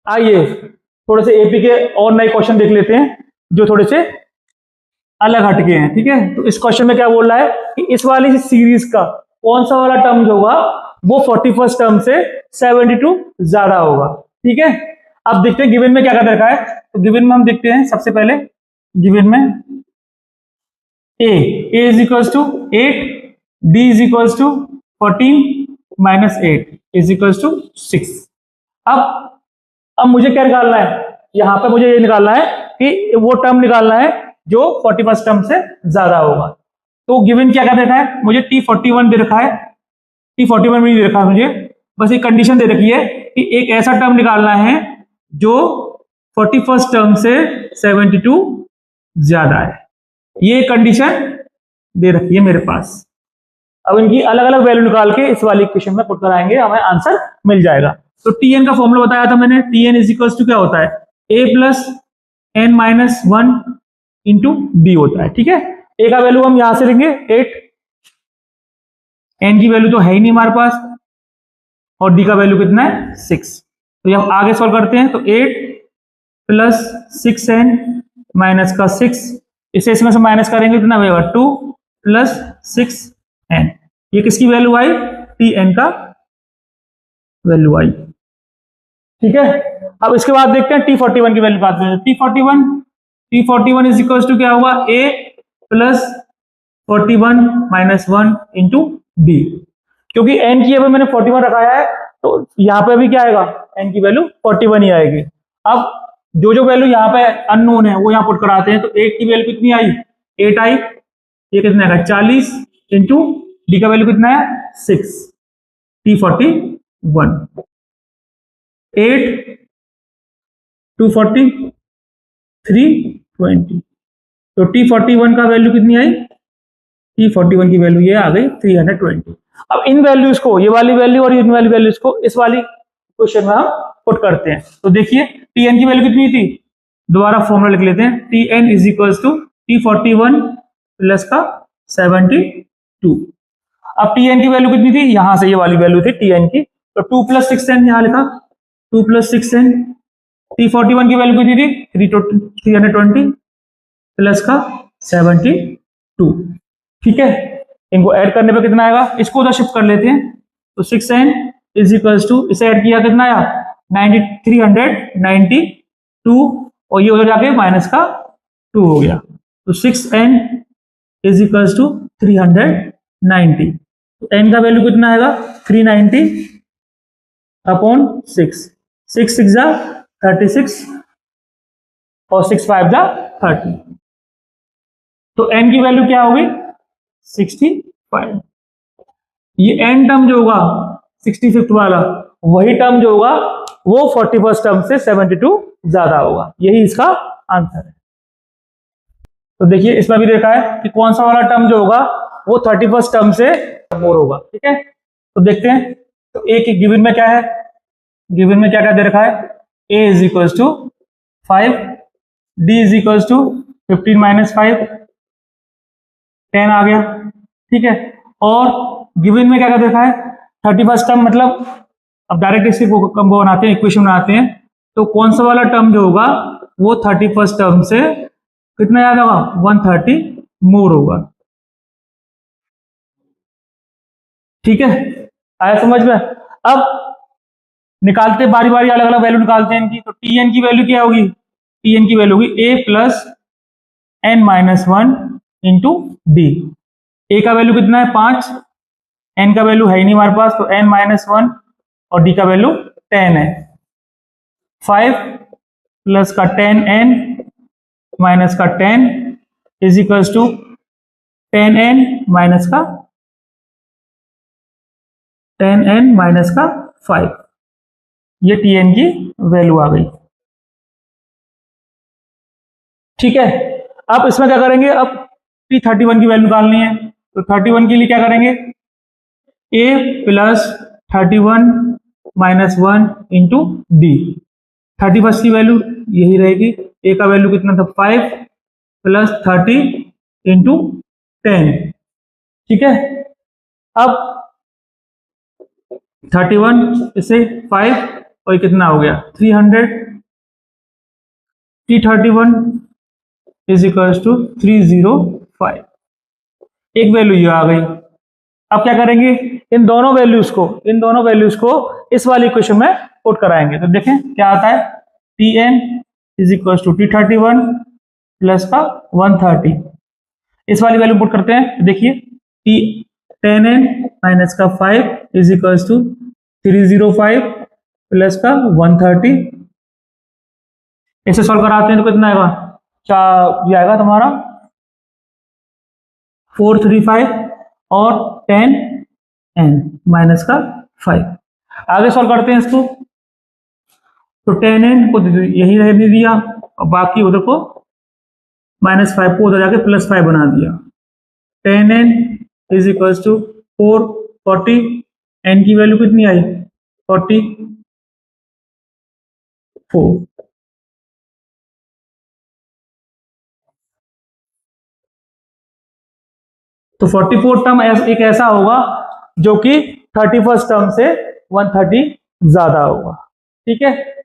आइए थोड़े से एपी के और नए क्वेश्चन देख लेते हैं जो थोड़े से अलग हटके हैं। ठीक है, तो इस क्वेश्चन में क्या बोल रहा है कि इस वाली सीरीज का कौन सा वाला टर्म जो होगा वो 41st टर्म से 72 ज्यादा होगा। ठीक है, अब देखते हैं गिवन में क्या कर रखा है। तो गिवन में हम देखते हैं सबसे पहले गिवन में a is equals to 8, d is equals to 14 minus 8 is equals to 6। अब मुझे क्या निकालना है, यहां पे मुझे ये निकालना है कि वो टर्म निकालना है जो 41st टर्म से ज्यादा होगा। तो गिवन क्या कर रखा है, मुझे T41 दे रखा है, T41 में नहीं दे रखा है मुझे, बस एक कंडीशन दे रखी है कि एक ऐसा टर्म निकालना है जो 41st टर्म से 72 ज्यादा है। ये कंडीशन दे रखी है मेरे पास। अब इनकी अलग अलग वैल्यू निकाल के इस वाली इक्वेशन में पुट कराएंगे, हमें आंसर मिल जाएगा। तो टीएन का फॉर्मूला बताया था मैंने, टीएन इज इक्वल्स टू क्या होता है, A plus N minus 1 into B होता है। ठीक है, ए का वैल्यू हम यहां से लेंगे 8, एन की वैल्यू तो है ही नहीं हमारे पास, और डी का वैल्यू कितना है 6। तो अब आगे सॉल्व करते हैं, तो 8 प्लस 6n माइनस का 6, इसे इसमें से माइनस करेंगे कितना होगा 2 प्लस 6n, ये किसकी वैल्यू आई, टीएन का वैल्यू आई। ठीक है, अब इसके बाद देखते हैं T41 की वैल्यू बात करें। T41 इज इक्वल टू क्या होगा, a plus 41 minus 1 into B. क्योंकि n की अभी मैंने 41 रखाया है तो यहाँ पे अभी क्या आएगा, n की वैल्यू 41 ही आएगी। अब जो वैल्यू यहाँ पे अननोन है वो यहाँ पुट कराते हैं। तो 8 की वैल्यू कितनी आई, 8 आई, ये कितना आएगा 40 इंटू डी का वैल्यू कितना है 6, T41 8 240 320। तो T41 का वैल्यू कितनी आई, T41 की वैल्यू ये आ गई 320। अब इन वैल्यूज को, ये वाली वैल्यू और इन वाली वैल्यूज को इस वाली क्वेश्चन में हम पुट करते हैं। तो देखिए Tn की वैल्यू कितनी थी, दोबारा फॉर्मूला लिख लेते हैं, Tn is equals to T41 plus का 72। अब Tn की वैल्यू कितनी थी, यहां से ये वाली वैल्यू थी Tn की, तो 2 प्लस 6n यहां लिखा, 2 प्लस 6n। T41 की वैल्यू कितनी थी 320 प्लस का 72। ठीक है, इनको ऐड करने पे कितना आएगा, इसको उधर शिफ्ट कर लेते हैं। तो 6n इज इक्वल्स टू, इसे ऐड किया कितना आया 392, और ये उधर जाके माइनस का 2 हो गया। तो 6n इज इक्वल्स टू 390। तो n का वैल्यू कितना आएगा 390 अपॉन 6, 6 6 जा 36 और 6 5 जा 30। तो n की वैल्यू क्या होगी 65। ये n टर्म जो होगा 65th वाला, वही टर्म जो होगा वो 41st टर्म से 72 ज्यादा होगा। यही इसका आंसर है। तो देखिए इसमें भी देखा है कि कौन सा वाला टर्म जो होगा वो 31st टर्म से मोर होगा। ठीक है, तो देखते हैं। तो ए की गिवन में क्या है, गिवन में क्या क्या दे रखा है, a is equals to 5, d is equals to 15 minus 5, 10 आ गया। ठीक है, और गिवन में क्या क्या देखा है 31st टर्म, मतलब अब डायरेक्ट इसके कंबो बनाते हैं, इक्वेशन बनाते हैं। तो कौन सा वाला टर्म जो होगा वो 31st टर्म से कितना ज्यादा होगा 130 मोर होगा। ठीक है, आया समझ में। अब निकालते बारी बारी अलग अलग वैल्यू निकालते हैं इनकी। तो Tn की वैल्यू क्या होगी, Tn की वैल्यू होगी a plus n minus 1 into D. A का वैल्यू कितना है 5, n का वैल्यू है ही नहीं हमारे पास, तो n माइनस 1 और d का वैल्यू 10 है। 5 प्लस का 10n माइनस का 10 is equals to 10n minus का 10n माइनस का 5। ये Tn की वैल्यू आ गई। ठीक है, अब इसमें क्या करेंगे, अब T31 की वैल्यू निकालनी है। तो 31 के लिए क्या करेंगे, a plus 31 minus 1 into D. 31 की वैल्यू यही रहेगी, a का वैल्यू कितना था 5 प्लस 30 इंटू 10। ठीक है, अब 31 इसे 5 और ये कितना हो गया 300, T31 इज इक्वल्स टू 305, एक वैल्यू ये आ गई। अब क्या करेंगे, इन दोनों वैल्यूज को इस वाली इक्वेशन में पुट कराएंगे। तो देखें क्या आता है, Tn is equals to T31 plus का 130, इस वाली वैल्यू पुट करते हैं। देखिए T10n माइनस का 5 इज इक्वल्स टू 305 प्लस का 130, इसे सॉल्व कराते हैं तो कितना आएगा, ये आएगा तुम्हारा 435 और 10n माइनस का 5। आगे सॉल्व करते हैं इसको, तो 10n को यही रहने दिया और बाकी उधर को -5 को उधर जाके +5 बना दिया। 10n is equals to 440, n की वैल्यू कितनी आई 44, तो 44 टर्म एक ऐसा होगा जो कि 31st टर्म से 130 ज्यादा होगा। ठीक है,